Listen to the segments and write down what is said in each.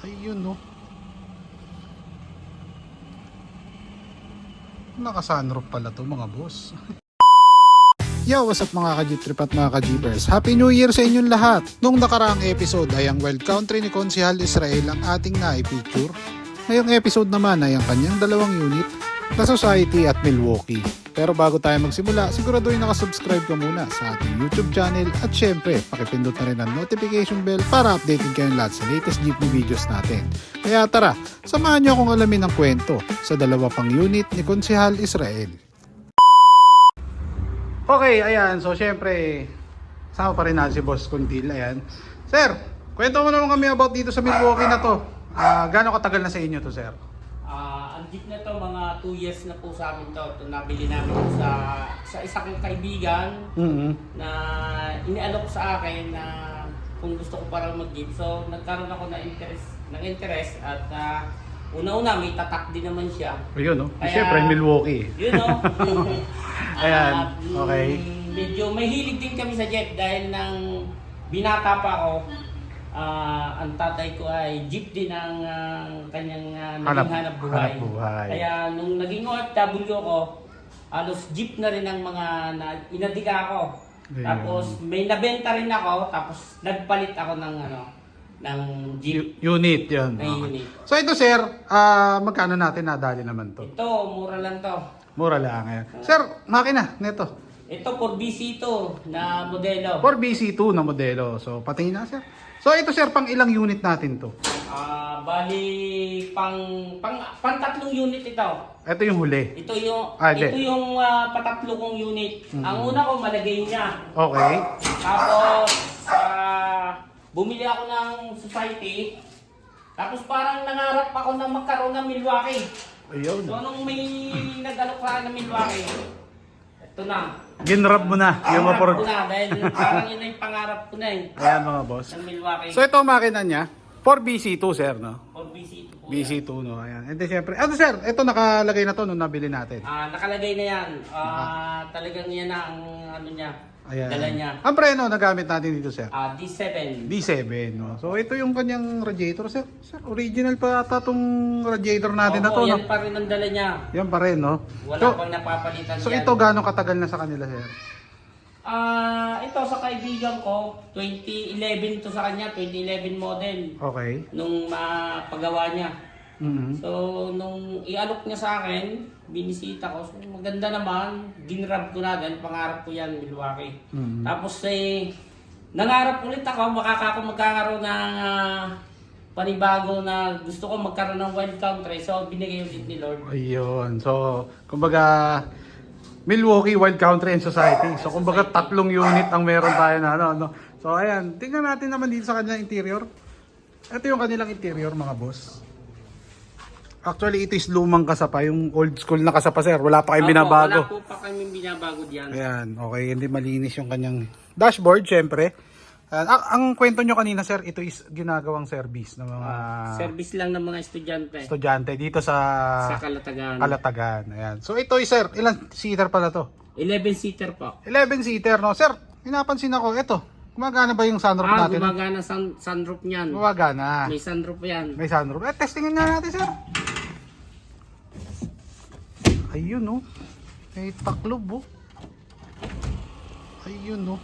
Ayun no. Naka-sunroof pala to mga boss. Yo, what's up mga ka-Jeep at mga ka-Jeepers? Happy New Year sa inyong lahat! Nung nakaraang episode ay ang Wild Country ni Konsehal Israel ang ating na-picture. Ngayong episode naman ay ang kanyang dalawang unit na Society at Milwaukee. Pero bago tayo magsimula, siguraduhin nakasubscribe ka muna sa ating YouTube channel at syempre, pakipindot na rin ang notification bell para updated kayong lahat sa latest jeepney videos natin. Kaya tara, samahan nyo akong alamin ang kwento sa dalawa pang unit ni Konsehal Israel. Okay, ayan. So, syempre, sama pa rin natin si Boss Kundil. Ayan. Sir, kwento mo naman kami about dito sa Milwaukee na to. Gaano katagal na sa inyo to, sir? Ang jeep na to, mga 2 years na po sa amin to. Ito nabili namin sa isang kaibigan na inialok sa akin na kung gusto ko parang mag-jeep. So, nagkaroon ako ng interest at una-una may tatak din naman siya. Ayun, no? Kaya, Siyempre, Milwaukee. Yun, no? Ayan, okay. Medyo may hilig din kami sa jeep dahil nang binata pa ako, ang tatay ko ay jeep din ang kanyang naging hanap buhay. Kaya nung naging OFW ko, halos jeep na rin ang mga inadiga ko. Ayun. Tapos may nabenta rin ako, tapos nagpalit ako ng jeep. Unit, yun. Ay, unit. So, ito, sir, magkano natin nadali naman to? Ito, mura lang to. Mura lang, ayan. Sir, makina, neto. Ito, 4BC2 na modelo. 4BC2 na modelo. So, patingin na, sir. So, ito, sir, pang ilang unit natin to? Bali, pang tatlong unit ito. Ito yung huli. Ito yung hindi. patatlo kong unit. Ang una ko malagay niya. Okay. Tapos bumili ako ng Society. Tapos parang nangarap ako na magkaroon ng Milwaukee. Ayun. So nung may nag-alok sa ng Milwaukee, ito na. Ginrab mo na. Yung Pangarap ko na dahil parang yun na yung pangarap ko na eh. Ayan mga boss. Ng Milwaukee. So ito ang makina niya. 4BC2, sir, no? Or BC2 po. BC2, no? Ayan. And then, syempre, ano, sir? Ito nakalagay na to nung nabili natin. Nakalagay na yan. Talagang yan na ang ano niya. Ayan. Dala niya. Ang preno nagamit natin dito, sir? D7. D7, no? So, ito yung kanyang radiator, sir. Sir, original pa ata itong radiator natin na to, no? Yan pa rin ang dala niya. Yan pa rin, no? Wala pang napapalitan So, yan. ito gano'ng katagal na sa kanila, sir? Ito sa kaibigan ko, 2011 to sa kanya, 2011 model. Okay. Nung mapagawa niya. Mm-hmm. So, nung ialok niya sa akin, binisita ko. So, maganda naman. Ginrab ko na dahil pangarap ko yan, Milwaukee. Mm-hmm. Tapos, nangarap ulit ako, magkakaroon ng panibago na gusto ko magkaroon ng Wild Country. So, binigay ulit ni Lord. Ayun. So, kumbaga, Milwaukee Wild Country and Society. So, kumbaga, tatlong unit ang meron tayo na, ano. So, ayan. Tingnan natin naman dito sa kanilang interior. Ito yung kanilang interior, mga boss. Actually, ito is lumang kasapa. Yung old school na kasapa, sir. Wala pa kayong binabago. Wala po pa kami binabago diyan. Ayan. Okay. Hindi malinis yung kanyang dashboard, syempre. Ang kwento nyo kanina, sir, ito is ginagawang service ng mga Service lang ng mga estudyante dito sa Kalatagan. Kalatagan. Ayan. So, ito is, sir, ilang seater pala to? 11-seater po. 11-seater, no? Sir, pinapansin ako, ito, gumagana ba yung sunroof natin? Gumagana sunroof niyan. Gumagana. May sunroof yan. May sunroof. Testingin nga natin, sir. Ayun, no? May taklob, oh. Ayun, no?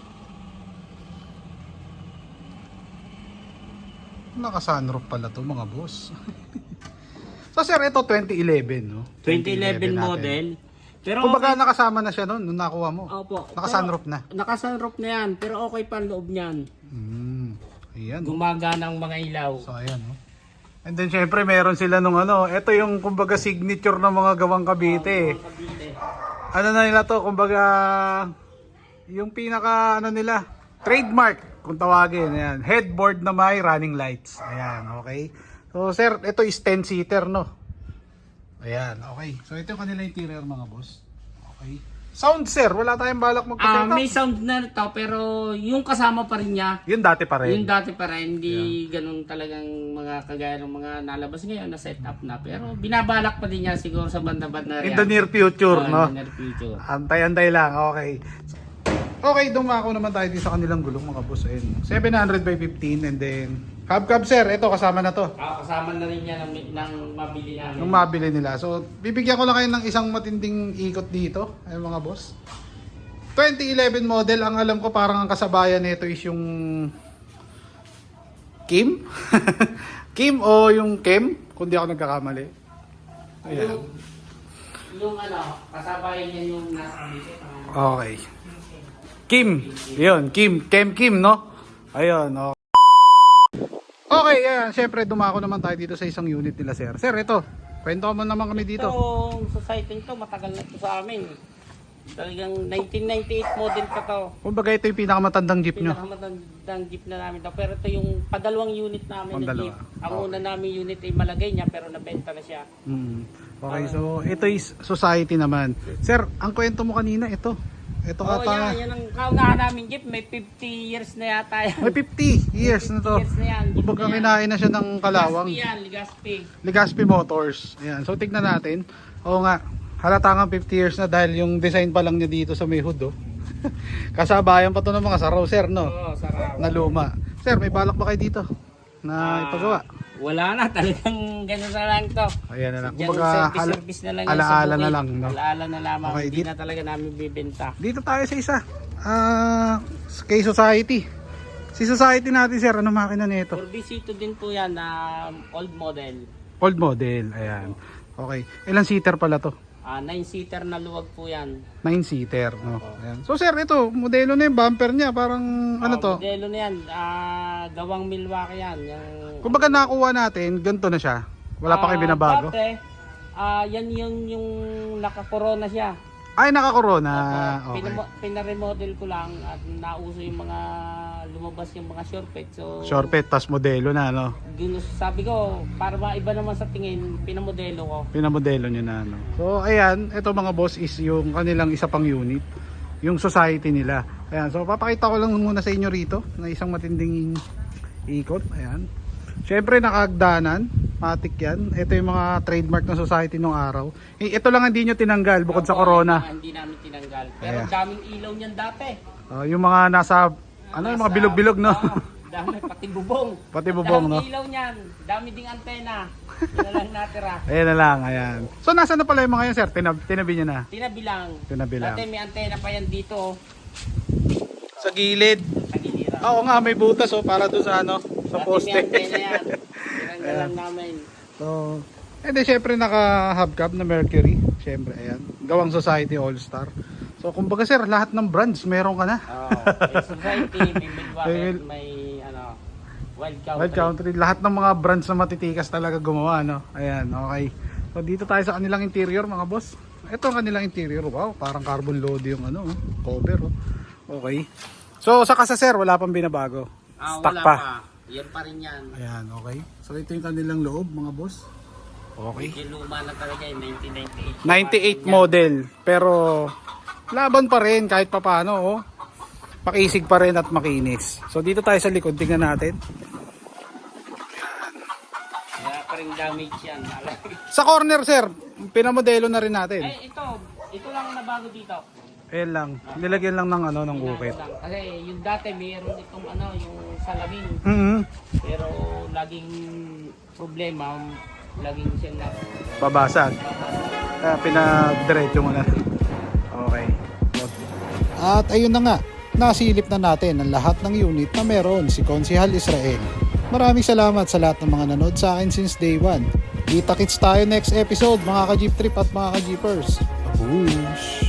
Naka-sunroof pala to, mga boss. So, sir, ito 2011, no? 2011 model. Pero Kumbaga, nakasama na siya noon nung nakuha mo. Opo. Naka-sunroof na. Naka-sunroof na yan. Pero okay pa ang loob niyan. Ayan. Gumagana ang mga ilaw. So, ayan, no? And then, syempre, meron sila nung ano, ito yung, kumbaga, signature ng mga gawang Cavite. Ano na nila to, kumbaga, yung pinaka, ano nila, trademark, kung tawagin, ayan. Headboard na may running lights. Ayan, okay. So, sir, ito is 10-seater, no? Ayan, okay. So, ito yung kanila interior, mga boss. Okay. Sound, sir, wala tayong balak magpa-check May sound na ito, pero yung kasama pa rin niya. Yun dati pa rin. Yung dati pa rin, hindi ganun talagang mga kagaya ng mga nalabas ngayon na set up na. Pero binabalak pa din niya siguro sa banda-banda na In the near future, no? In the near future. Antay-antay lang, okay. Okay, dumako naman tayo din sa kanilang gulong, mga boss. Ayun, 700 by 15 and then Hubcap sir, ito kasama na to. Kasama na rin yan ng mabili namin. Nung mabili nila. So, bibigyan ko lang kayo ng isang matinding ikot dito. Ayun mga boss. 2011 model. Ang alam ko parang ang kasabayan nito is yung Kim? Kim o yung Kem? Kung di ako nagkakamali. Ayan. Yung kasabayan niya yung nasa bisit. Okay. Kim. Yun, Kim. Kim, no? Ayun, okay. Okay, ayan. Siyempre, dumako naman tayo dito sa isang unit nila, sir. Sir, ito. Kwento mo naman kami dito. Itong society nito, matagal na ito sa amin. Talagang 1998 model pa to. Kumbaga, ito yung pinakamatandang jeep nyo. Pinakamatandang jeep na namin to. Pero ito yung padalawang unit namin na jeep. Ang Okay. una namin unit ay Malagay niya pero nabenta na siya. Okay, so ito is society naman. Sir, ang kwento mo kanina, ito. Ito Yan ang kaunahan namin jeep. May 50 years na yata yan. May 50 years na to. 50 years na yan. Jeep Kumbaga, na yan. kinain na siya ng kalawang. Ligaspi yan, Ligaspi. Legazpi Motors. Ayan. So, tignan natin. Oo nga. Halata nga 50 years na dahil yung design pa lang niya dito sa may hood, oh. Kasabayan pa to ng mga saraw, sir, no? Oo, sarap. Na luma. Sir, may balak ba kayo dito na ipagawa? Wala na, talagang gano'n na lang to. Ayan na lang. Diyan Kumbaga, service na lang yan sa alaala na bukid. lang, no? Alaala na lamang. Okay, Hindi na talaga namin bibenta. Dito tayo sa isa. Kay Society. Si Society natin, sir, ano makina nito? Orbisito din po yan na old model. Old model. Ayan. Okay. Ilang seater pala to? 9-seater na luwag po yan. 9-seater. No? Ayan. So, sir, ito, modelo na yung bumper niya. Parang, ano to? Modelo na yan. Gawang Milwaukee yan. Yung, Kumbaga nakuha natin, ganito na siya. Wala pa kayo binabago. Dati, yan yung naka-corona siya. Ay, naka-corona. Okay. Pinaremodel ko lang at nauso yung mga lumabas yung mga shortpet. So, Shortpet, tas modelo na, no? sabi ko, para maiba naman sa tingin, pinamodelo ko. Pinamodelo niya na, no? So, ayan, ito mga boss is yung kanilang isa pang unit. Yung society nila. Ayan, so papakita ko lang muna sa inyo rito na isang matinding ikot. Ayan. Siyempre, nakagdanan. Matik yan. Ito yung mga trademark ng society nung araw. Ito lang hindi nyo tinanggal bukod sa corona. Hindi namin tinanggal. Pero Ayan. daming ilaw niyan dati. Yung mga nasa, yung mga bilog-bilog, no? Dami, pati bubong. Pati bubong, no? Daming ilaw niyan. Dami ding antena. Yun na lang natira. Ayan na lang, ayan. So, nasa na pala yung mga yan, sir? Tinabi nyo na? Tinabi lang. Tinabi lang. Dati may antena pa yan dito. Sa gilid. Sa gilira. Oo nga, may butas, para doon sa ano, sa Dati poste. may antena yan. Tinanggal lang namin. So, then syempre naka-hubcap na Mercury. Syempre, ayan. Gawang Society All-Star. So, kumbaga sir, lahat ng brands meron ka na. May society, may Milwaukee, may Wild Country. Wild Country. Lahat ng mga brands na matitikas talaga gumawa, no? Ayan, okay. So, dito tayo sa kanilang interior, mga boss. Ito ang kanilang interior. Wow, parang carbon load yung cover. Okay. So, sa kasa sir, wala pang binabago. Stock Wala pa. Yan pa rin yan. Ayan, okay. So, ito yung kanilang loob, mga boss. Okay. Yung luma na talaga yung 1998. 98 model, pero laban pa rin kahit papaano, oh. Makisig pa rin at makinis. So dito tayo sa likod, tingnan natin. Wala pa rin damage yan. Sa corner sir, pinamodelo na rin natin. Ito lang nabago dito. Ayan lang, nilagyan lang ng ng gupit. Kasi yung dati mayroon itong yung salamin. Pero laging problema, laging siyang Babasag. Kaya pinadiretso mo na. Okay. At ayun na nga, nasilip na natin ang lahat ng unit na meron si Konsehal Israel. Maraming salamat sa lahat ng mga nanood sa akin since day 1. Kita-kits tayo next episode mga ka-Jeep Trip at mga ka-Jeepers. Abush!